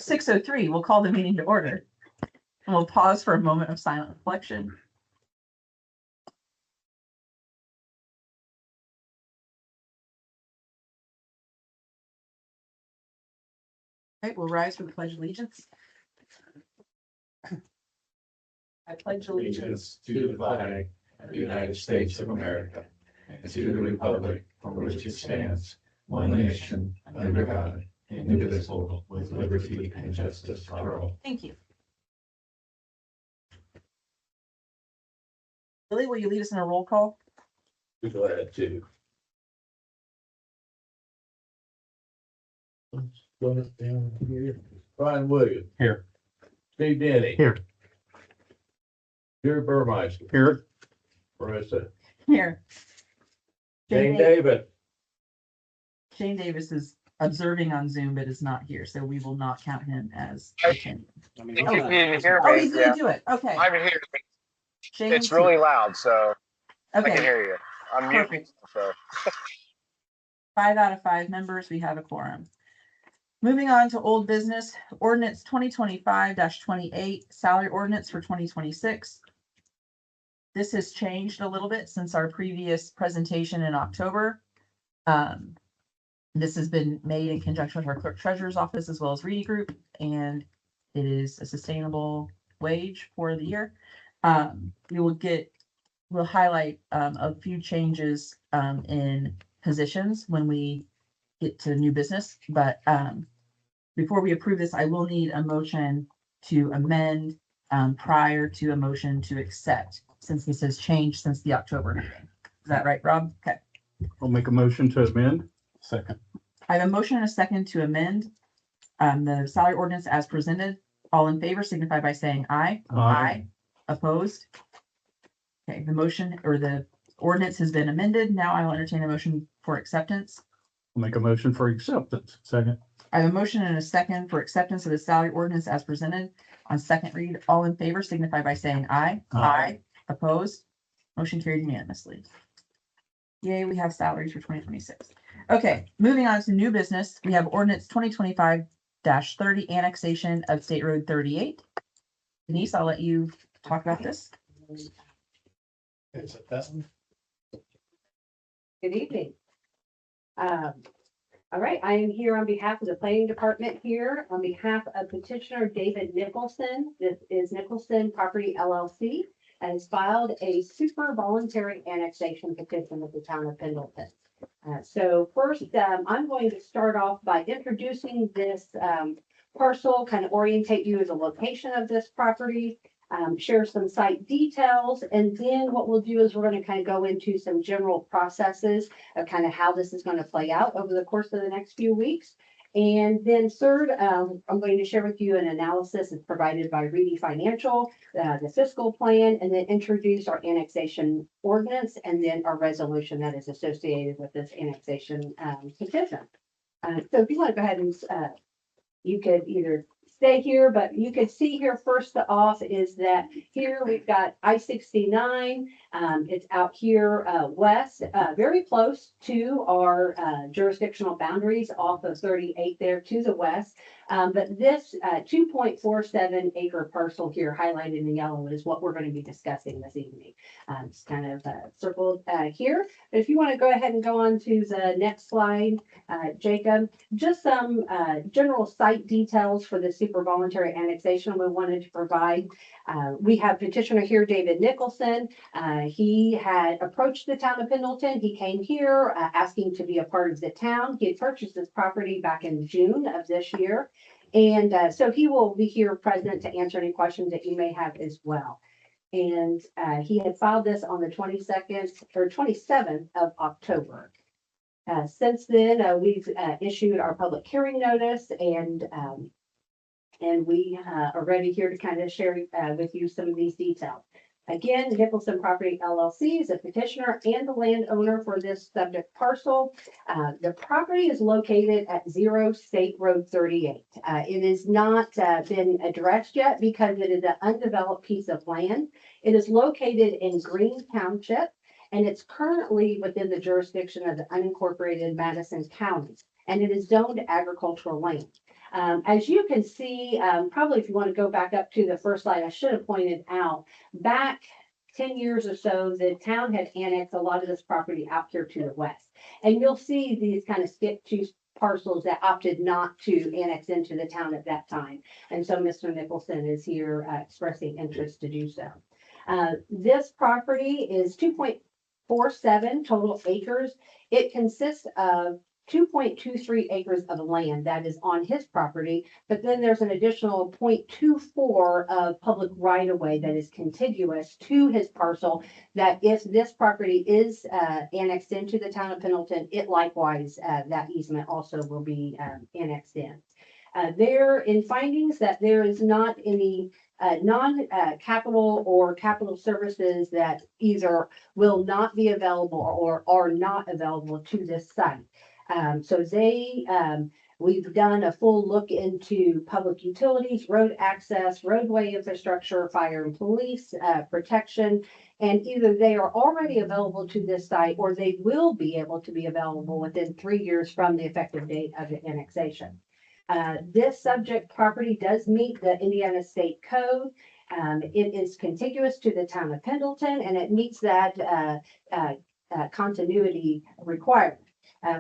6:03, we'll call the meeting to order. And we'll pause for a moment of silent reflection. Okay, we'll rise for the Pledge of Allegiance. I pledge allegiance to the flag of the United States of America and to the republic for which it stands, one nation, under God, indivisible, with liberty and justice for all. Thank you. Billy, will you lead us in a roll call? Be glad to. Go down here. Brian Williams. Here. Steve Denny. Here. Jerry Burmeister. Here. Marissa. Here. Jane David. Shane Davis is observing on Zoom, but is not here, so we will not count him as attending. I think you can hear Oh, me. he's Yeah, gonna do it. Okay. I'm here. Shane It's is really here. loud, so I can Okay. hear you. I'm muted. Perfect. So 5 out of 5 members, we have a quorum. Moving on to old business, ordinance 2025-28, salary ordinance for 2026. This has changed a little bit since our previous presentation in October. This has been made in conjunction with our clerk treasurer's office as well as Reedy Group, and it is a sustainable wage for the year. We'll highlight a few changes in positions when we get to new business, but before we approve this, I will need a motion to amend prior to a motion to accept, since this has changed since the October meeting. Is that right, Rob? Okay. I'll make a motion to amend. Second. I have a motion and a second to amend the salary ordinance as presented. All in favor signify by saying aye. Aye. Opposed? Okay, the motion or the ordinance has been amended. Now I will entertain a motion for acceptance. I'll make a motion for acceptance. Second. I have a motion and a second for acceptance of the salary ordinance as presented on second read. All in favor signify by saying aye. Aye. Opposed? Motion carried unanimously. Yay, we have salaries for 2026. Okay, moving on to new business. We have ordinance 2025-30 annexation of State Road 38. Denise, I'll let you talk about this. Is it that one? Good evening. All right, I am here on behalf of the planning department here, on behalf of petitioner David Nicholson. This is Nicholson Property LLC, and has filed a super voluntary annexation petition with the town of Pendleton. So first, I'm going to start off by introducing this parcel, kind of orientate you as a location of this property, share some site details, and then what we'll do is we're going to kind of go into some general processes of kind of how this is going to play out over the course of the next few weeks. And then third, I'm going to share with you an analysis that's provided by Reedy Financial, the fiscal plan, and then introduce our annexation ordinance and then our resolution that is associated with this annexation petition. So if you want to go ahead and you could either stay here, but you could see here first off is that here we've got I-69. It's out here west, very close to our jurisdictional boundaries off of 38 there to the west. But this 2.47 acre parcel here highlighted in yellow is what we're going to be discussing this evening. It's kind of circled here. But if you want to go ahead and go on to the next slide, Jacob, just some general site details for the super voluntary annexation we wanted to provide. We have petitioner here, David Nicholson. He had approached the town of Pendleton. He came here asking to be a part of the town. He had purchased this property back in June of this year. And so he will be here present to answer any questions that you may have as well. And he had filed this on the 22nd or 27th of October. Since then, we've issued our public hearing notice, and we are ready here to kind of share with you some of these details. Again, Nicholson Property LLC is a petitioner and the landowner for this subject parcel. The property is located at 0 State Road 38. It has not been addressed yet because it is an undeveloped piece of land. It is located in Green Township, and it's currently within the jurisdiction of the unincorporated Madison County, and it is zoned agricultural land. As you can see, probably if you want to go back up to the first slide, I should have pointed out, back 10 years or so, the town had annexed a lot of this property out here to the west. And you'll see these kind of skip two parcels that opted not to annex into the town at that time. And so Mr. Nicholson is here expressing interest to do so. This property is 2.47 total acres. It consists of 2.23 acres of land that is on his property, but then there's an additional 0.24 of public right of way that is contiguous to his parcel, that if this property is annexed into the town of Pendleton, it likewise, that easement also will be annexed in. There in findings that there is not any non-capital or capital services that either will not be available or are not available to this site. We've done a full look into public utilities, road access, roadway infrastructure, fire and police protection, and either they are already available to this site or they will be able to be available within 3 years from the effective date of the annexation. This subject property does meet the Indiana State Code. It is contiguous to the town of Pendleton, and it meets that continuity requirement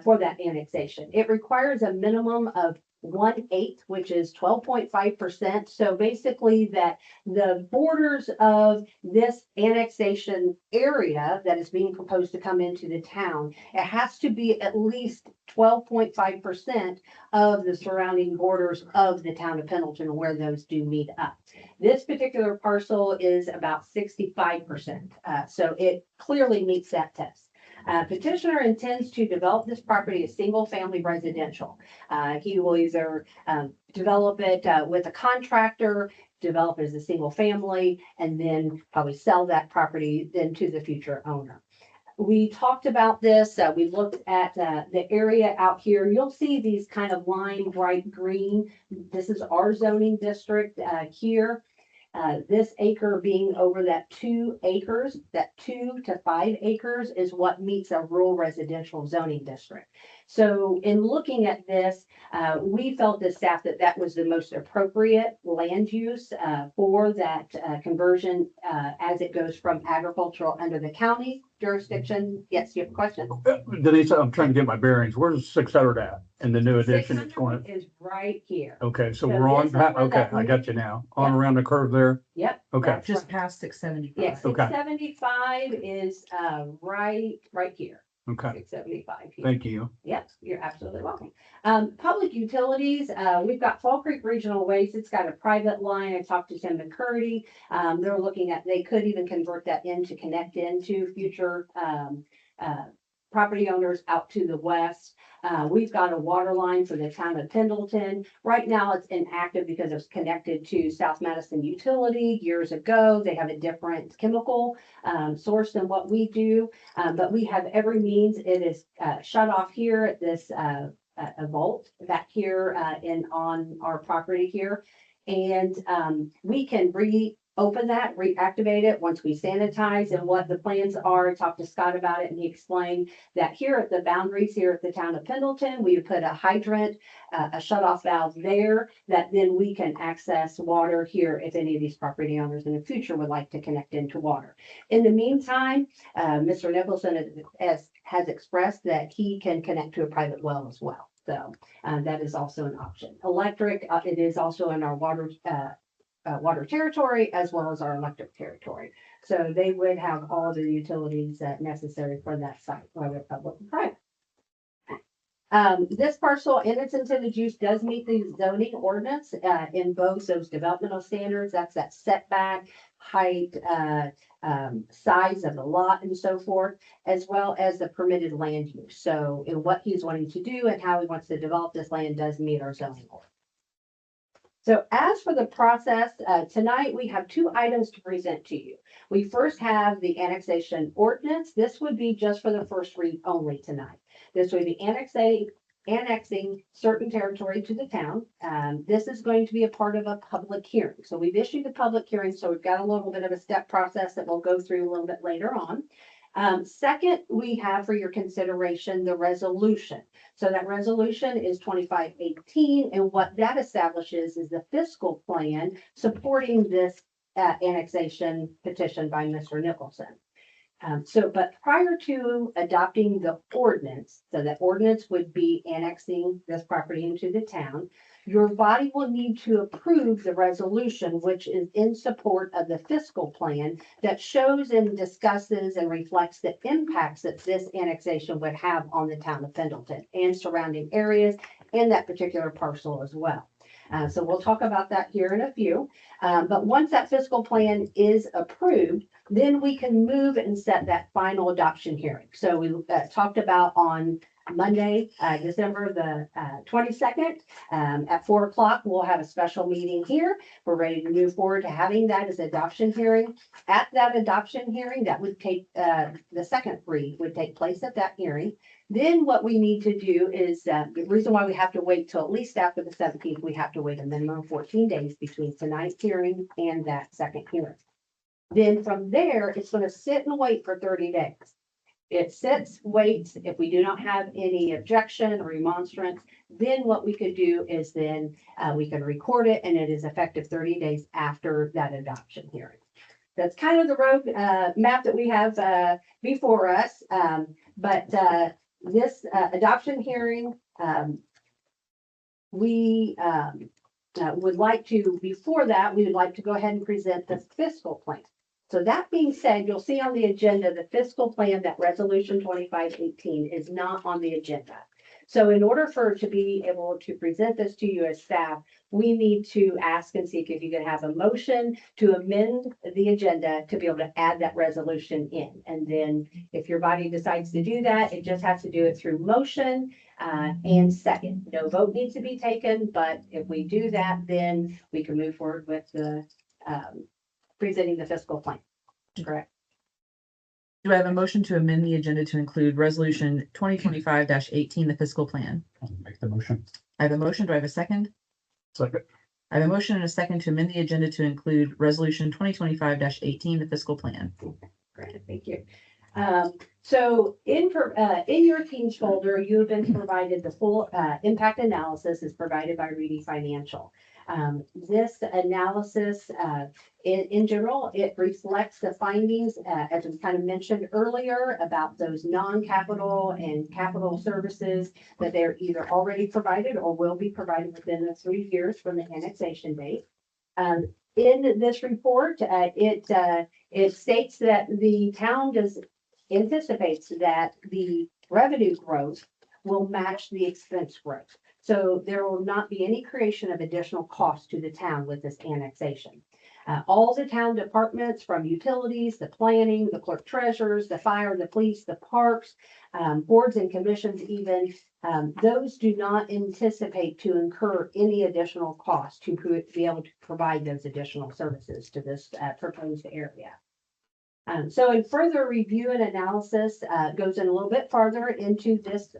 for that annexation. It requires a minimum of 1/8, which is 12.5%. So basically that the borders of this annexation area that is being proposed to come into the town, it has to be at least 12.5% of the surrounding borders of the town of Pendleton where those do meet up. This particular parcel is about 65%. So it clearly meets that test. Petitioner intends to develop this property as single-family residential. He will either develop it with a contractor, develop it as a single family, and then probably sell that property then to the future owner. We talked about this. We looked at the area out here. You'll see these kind of lime bright green. This is our zoning district here. This acre being over that 2 acres, that 2 to 5 acres is what meets a rural residential zoning district. So in looking at this, we felt as staff that that was the most appropriate land use for that conversion as it goes from agricultural under the county jurisdiction. Yes, you have a question? Denise, I'm trying to get my bearings. Where's 600 at? And the new addition is 600 going, is right here. okay, so So we're on, this is where okay, that I new- got you now. On Yeah. around the curve there? Yep. Okay. that's Just right. past 675. Yes, Okay. 675 is right here. Okay, 675 here. thank you. Yes, you're absolutely welcome. Public utilities, we've got Fall Creek Regional Waste. It's got a private line. I talked to Tim McCurdy. They're looking at, they could even convert that in to connect into future property owners out to the west. We've got a water line for the town of Pendleton. Right now it's inactive because it was connected to South Madison Utility years ago. They have a different chemical source than what we do. But we have every means. It is shut off here at this a vault back here on our property here. And we can reopen that, reactivate it once we sanitize, and what the plans are. I talked to Scott about it and he explained that here at the boundaries here at the town of Pendleton, we put a hydrant, a shut-off valve there that then we can access water here if any of these property owners in the future would like to connect into water. In the meantime, Mr. Nicholson has expressed that he can connect to a private well as well. So that is also an option. Electric, it is also in our water territory as well as our electric territory. So they would have all the utilities necessary for that site, whether public or private. This parcel in its intended use does meet the zoning ordinance in both those developmental standards. That's that setback, height, size of the lot and so forth, as well as the permitted land use. So in what he's wanting to do and how he wants to develop this land does meet our zoning ordinance. So as for the process, tonight we have 2 items to present to you. We first have the annexation ordinance. This would be just for the first read only tonight. This would be annexing certain territory to the town. This is going to be a part of a public hearing. So we've issued a public hearing, so we've got a little bit of a step process that we'll go through a little bit later on. Second, we have for your consideration the resolution. So that resolution is 2518, and what that establishes is the fiscal plan supporting this annexation petition by Mr. Nicholson. But prior to adopting the ordinance, so the ordinance would be annexing this property into the town, your body will need to approve the resolution, which is in support of the fiscal plan that shows and discusses and reflects the impacts that this annexation would have on the town of Pendleton and surrounding areas and that particular parcel as well. So we'll talk about that here in a few. But once that fiscal plan is approved, then we can move and set that final adoption hearing. So we talked about on Monday, December the 22nd, at 4 o'clock, we'll have a special meeting here. We're ready to move forward to having that as adoption hearing. At that adoption hearing, that would take, the second read would take place at that hearing. Then what we need to do is, the reason why we have to wait till at least after the 17th, we have to wait a minimum of 14 days between tonight's hearing and that second hearing. Then from there, it's going to sit and wait for 30 days. It sits, waits. If we do not have any objection or remonstrance, then what we could do is then we can record it and it is effective 30 days after that adoption hearing. That's kind of the road map that we have before us. But this adoption hearing, we would like to, before that, we would like to go ahead and present the fiscal plan. So that being said, you'll see on the agenda, the fiscal plan, that resolution 2518 is not on the agenda. So in order for to be able to present this to you as staff, we need to ask and see if you can have a motion to amend the agenda to be able to add that resolution in. And then if your body decides to do that, it just has to do it through motion and second. No vote needs to be taken, but if we do that, then we can move forward with the presenting the fiscal plan. Correct. Do I have a motion to amend the agenda to include resolution 2025-18, the fiscal plan? I'll make the motion. I have a motion. Do I have a second? Second. I have a motion and a second to amend the agenda to include resolution 2025-18, the fiscal plan. Great, thank you. So in your Teams folder, you have been provided the full impact analysis is provided by Reedy Financial. This analysis, in general, it reflects the findings, as was kind of mentioned earlier, about those non-capital and capital services that they're either already provided or will be provided within the 3 years from the annexation date. In this report, it states that the town anticipates that the revenue growth will match the expense growth. So there will not be any creation of additional cost to the town with this annexation. All the town departments, from utilities, the planning, the clerk treasurers, the fire, the police, the parks, boards and commissions even, those do not anticipate to incur any additional cost to be able to provide those additional services to this proposed area. So in further review and analysis, goes in a little bit farther into this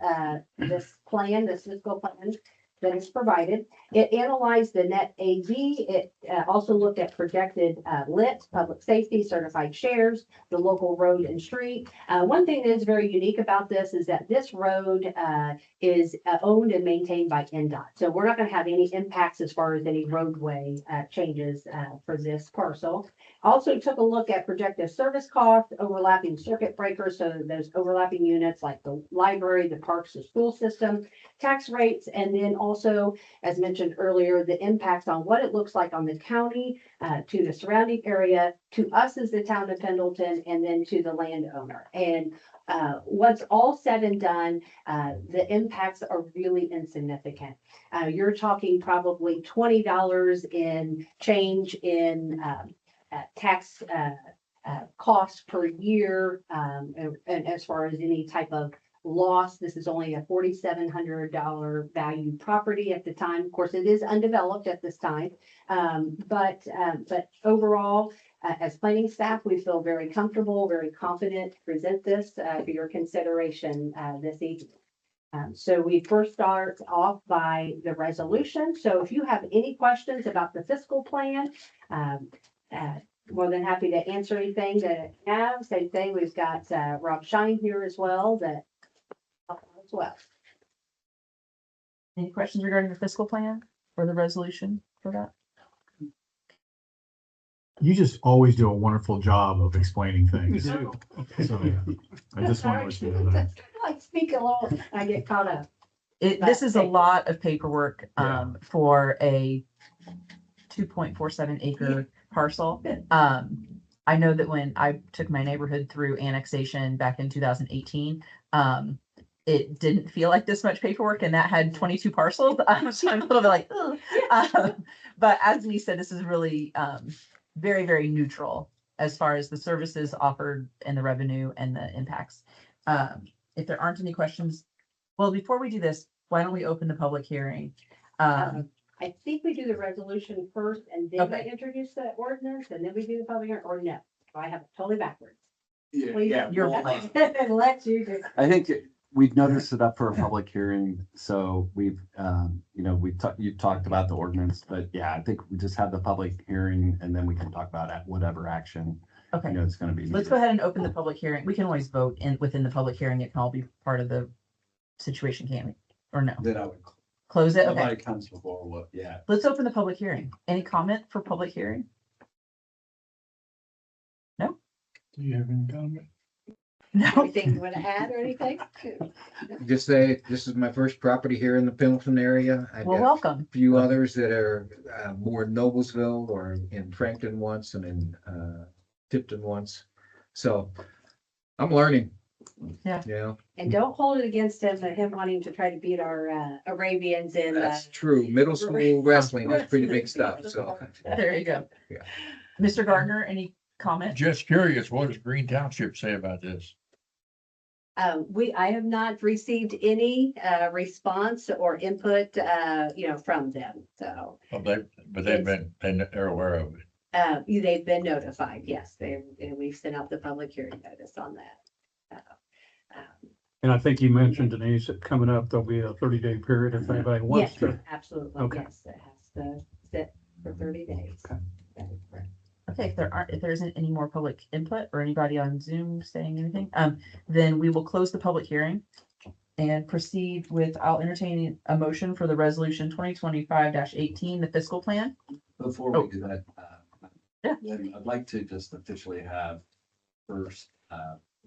plan, this fiscal plan that is provided. It analyzed the net AV. It also looked at projected lit, public safety, certified shares, the local road and street. One thing that is very unique about this is that this road is owned and maintained by NDOT. So we're not going to have any impacts as far as any roadway changes for this parcel. Also took a look at projected service costs, overlapping circuit breakers, so those overlapping units like the library, the parks, the school system, tax rates, and then also, as mentioned earlier, the impacts on what it looks like on the county, to the surrounding area, to us as the town of Pendleton, and then to the landowner. And once all said and done, the impacts are really insignificant. You're talking probably $20 in change in tax costs per year, and as far as any type of loss, this is only a $4,700 value property at the time. Of course, it is undeveloped at this time, but overall, as planning staff, we feel very comfortable, very confident to present this for your consideration this evening. So we first start off by the resolution. So if you have any questions about the fiscal plan, more than happy to answer anything that you have. Same thing, we've got Rob Shine here as well that as well. Any questions regarding the fiscal plan or the resolution for that? You just always do a wonderful job of explaining things. do. So, I just want to let you know that. I speak a lot, I get caught up. This is a Thank you. lot of paperwork, Yeah. for a 2.47 acre parcel. I know that when I took my neighborhood through annexation back in 2018, it didn't feel like this much paperwork, and that had 22 parcels. So I'm a little bit like, ugh. But as we said, this is really, very, very neutral as far as the services offered and the revenue and the impacts. If there aren't any questions, well, before we do this, why don't we open the public hearing? I think we do the resolution first and then we Okay. introduce the ordinance and then we do the public hearing, or no? I have it totally backwards. Yeah, Please, yeah. You're well, fine. And let you do. I think we've noticed it up for a public hearing, so we've, you've talked about the ordinance, but yeah, I think we just have the public hearing and then we can talk about whatever action, Okay, it's gonna be. let's go ahead and open the public hearing. We can always vote within the public hearing. It can all be part of the situation, can we? Or no? Then I would, Close it? Okay, nobody comes before, what, yeah. let's open the public hearing. Any comment for public hearing? Do you have any comment? No? Anything you want to add or anything? Just say, this is my first property here in the Pendleton area. I've Well, got welcome. a few others that are more in Noblesville or in Frankton once and in Tipton once. So I'm learning. Yeah. Yeah, And don't hold it against him wanting to try to beat our Arabians in. that's true. Middle school wrestling is pretty big stuff, so. There you go. Yeah. Mr. Gardner, any comment? Just curious, what does Green Township say about this? I have not received any response or input, from them, so. But they're aware of it. They've been notified, yes, we've sent out the public hearing notice on that. And I think you mentioned, Denise, that coming up, there'll be a 30-day period if anybody wants Yes, to. absolutely, Okay. yes, it has to sit for 30 days. Okay. That is correct. Okay, if there isn't any more public input or anybody on Zoom saying anything, then we will close the public hearing and proceed with, I'll entertain a motion for the resolution 2025-18, the fiscal plan. Before Oh. we do that, Yeah. then I'd like to just officially have first,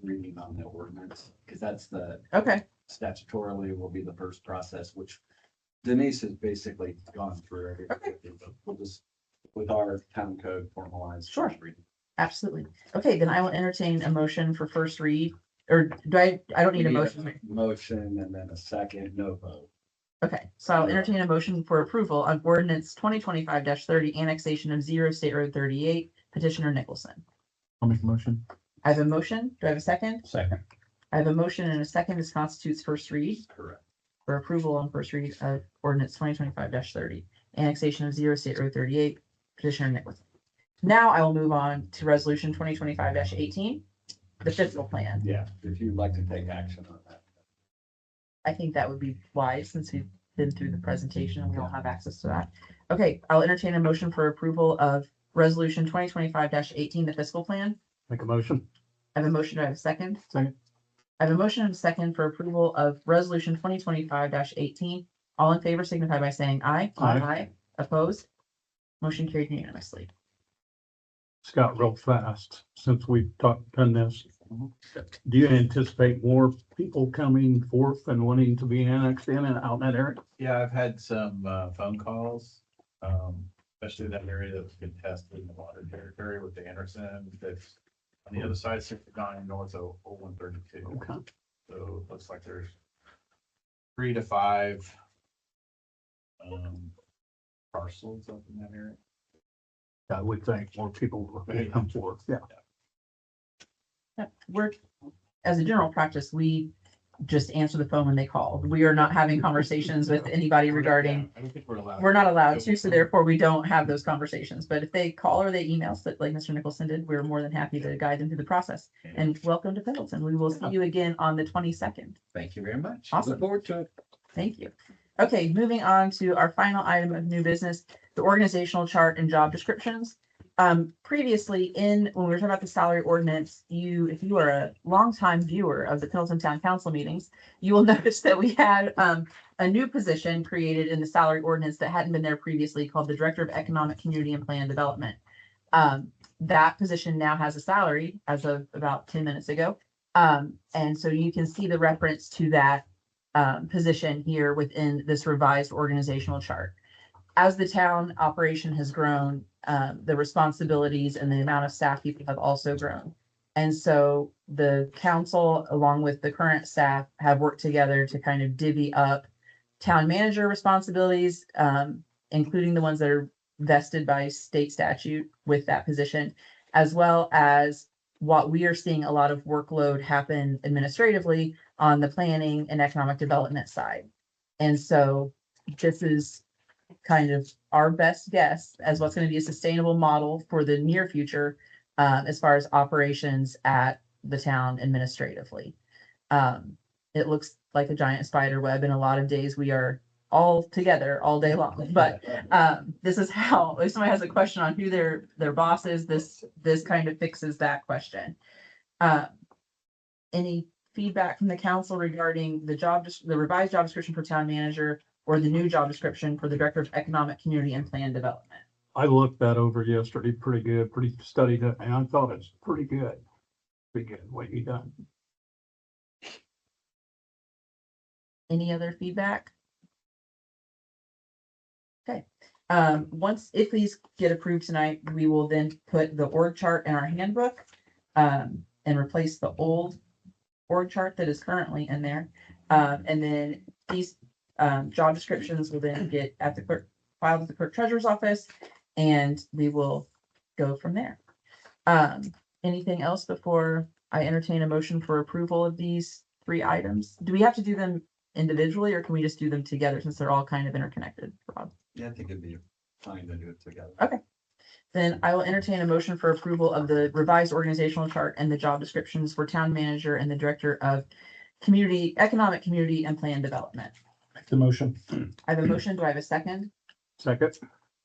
reading on the ordinance, because that's the Okay, statutorily will be the first process, which Denise has basically gone through everything. But we'll just, with our town code formalized. Sure. first reading. absolutely. Okay, then I will entertain a motion for first read, or do I don't need a We motion. Motion and then a second, no vote. Okay, so I'll entertain a motion for approval on ordinance 2025-30, annexation of 0 State Road 38, petitioner Nicholson. I'll make a motion. I have a motion. Do I have a second? Second. I have a motion and a second. This constitutes first read Correct. for approval on first read of ordinance 2025-30, annexation of 0 State Road 38, petitioner Nicholson. Now I will move on to resolution 2025-18, the fiscal plan. Yeah, if you'd like to take action on that. I think that would be wise since we've been through the presentation and we all have access to that. Okay, I'll entertain a motion for approval of resolution 2025-18, the fiscal plan. Make a motion. I have a motion. Do I have a second? Second. I have a motion and a second for approval of resolution 2025-18. All in favor signify by saying aye. Aye. Opposed? Motion carried unanimously. Scott, real fast, since we've done this. Mhm. Do you anticipate more people coming forth and wanting to be annexed in and out in that area? Yeah, I've had some phone calls, especially that area that was contested in the water territory with the Anderson. That's on the other side of 69 north of 132. Okay. So it looks like there's 3 to 5 parcels up in that area. I would think more people would come forth, yeah. We're, as a general practice, we just answer the phone when they call. We are not having conversations with anybody regarding, I don't think we're allowed. we're not allowed to, so therefore we don't have those conversations. But if they call or they email, so like Mr. Nicholson did, we're more than happy to guide them through the process. And welcome to Pendleton. We will see you again on the 22nd. Thank you very much. Awesome. Look forward to it. Thank you. Okay, moving on to our final item of new business, the organizational chart and job descriptions. Previously when we were talking about the salary ordinance, if you are a longtime viewer of the Pendleton Town Council meetings, you will notice that we had, a new position created in the salary ordinance that hadn't been there previously called the Director of Economic Community and Plan Development. That position now has a salary as of about 10 minutes ago. And so you can see the reference to that position here within this revised organizational chart. As the town operation has grown, the responsibilities and the amount of staff people have also grown. And so the council, along with the current staff, have worked together to kind of divvy up town manager responsibilities, including the ones that are vested by state statute with that position, as well as what we are seeing a lot of workload happen administratively on the planning and economic development side. And so this is kind of our best guess as what's going to be a sustainable model for the near future, as far as operations at the town administratively. It looks like a giant spider web, and a lot of days we are all together all day long. But this is how, if somebody has a question on who their boss is, this kind of fixes that question. Any feedback from the council regarding the revised job description for town manager or the new job description for the Director of Economic Community and Plan Development? I looked that over yesterday, pretty good, pretty studied it, and I thought it's pretty good. Pretty good, what you done. Any other feedback? Okay, if these get approved tonight, we will then put the org chart in our handbook, and replace the old org chart that is currently in there. And then these, job descriptions will then get at the clerk, filed with the clerk treasurer's office, and we will go from there. Anything else before I entertain a motion for approval of these 3 items? Do we have to do them individually, or can we just do them together since they're all kind of interconnected, Rob? Yeah, I think it'd be fine to do it together. Okay. Then I will entertain a motion for approval of the revised organizational chart and the job descriptions for town manager and the Director of Economic Community and Plan Development. Make the motion. I have a motion. Do I have a second? Second,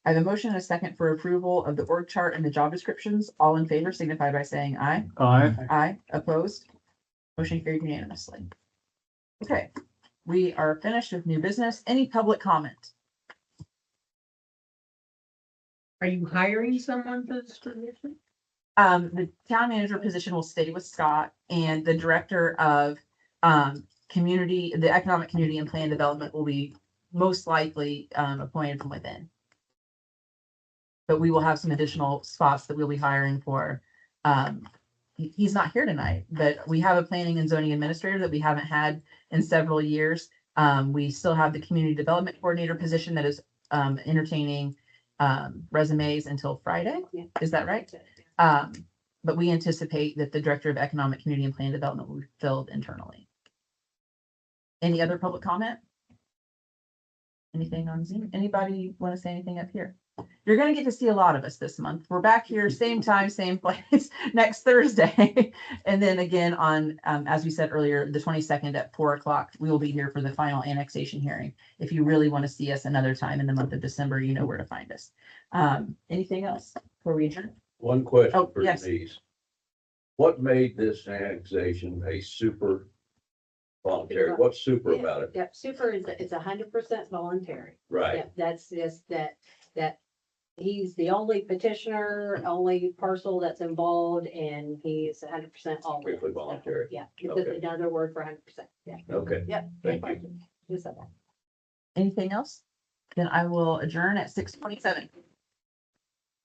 I have a motion and a second for approval of the org chart and the job descriptions. All in favor signify by saying aye. aye. Aye. Opposed? Motion carried unanimously. Okay, we are finished with new business. Any public comment? Are you hiring someone for this position? The town manager position will stay with Scott, and the Director of the Economic Community and Plan Development will be most likely appointed from within. But we will have some additional spots that we'll be hiring for. He's not here tonight, but we have a planning and zoning administrator that we haven't had in several years. We still have the community development coordinator position that is entertaining resumes until Friday. Yeah. Is that right? But we anticipate that the Director of Economic Community and Plan Development will be filled internally. Any other public comment? Anything on Zoom? Anybody want to say anything up here? You're going to get to see a lot of us this month. We're back here, same time, same place, next Thursday. And then again on, as we said earlier, the 22nd at 4 o'clock, we will be here for the final annexation hearing. If you really want to see us another time in the month of December, you know where to find us. Anything else before we adjourn? One question Oh, for yes. Denise. What made this annexation a super voluntary? What's super about it? Yep, super is, it's 100% voluntary. Right. Yep, that's just that he's the only petitioner, only parcel that's involved, and he's 100% all. in. Strictly voluntary. Yeah, it's just Okay. another word for 100%. Yeah, Okay. yep. Thank you. Just that. Anything else? Then I will adjourn at 6:27.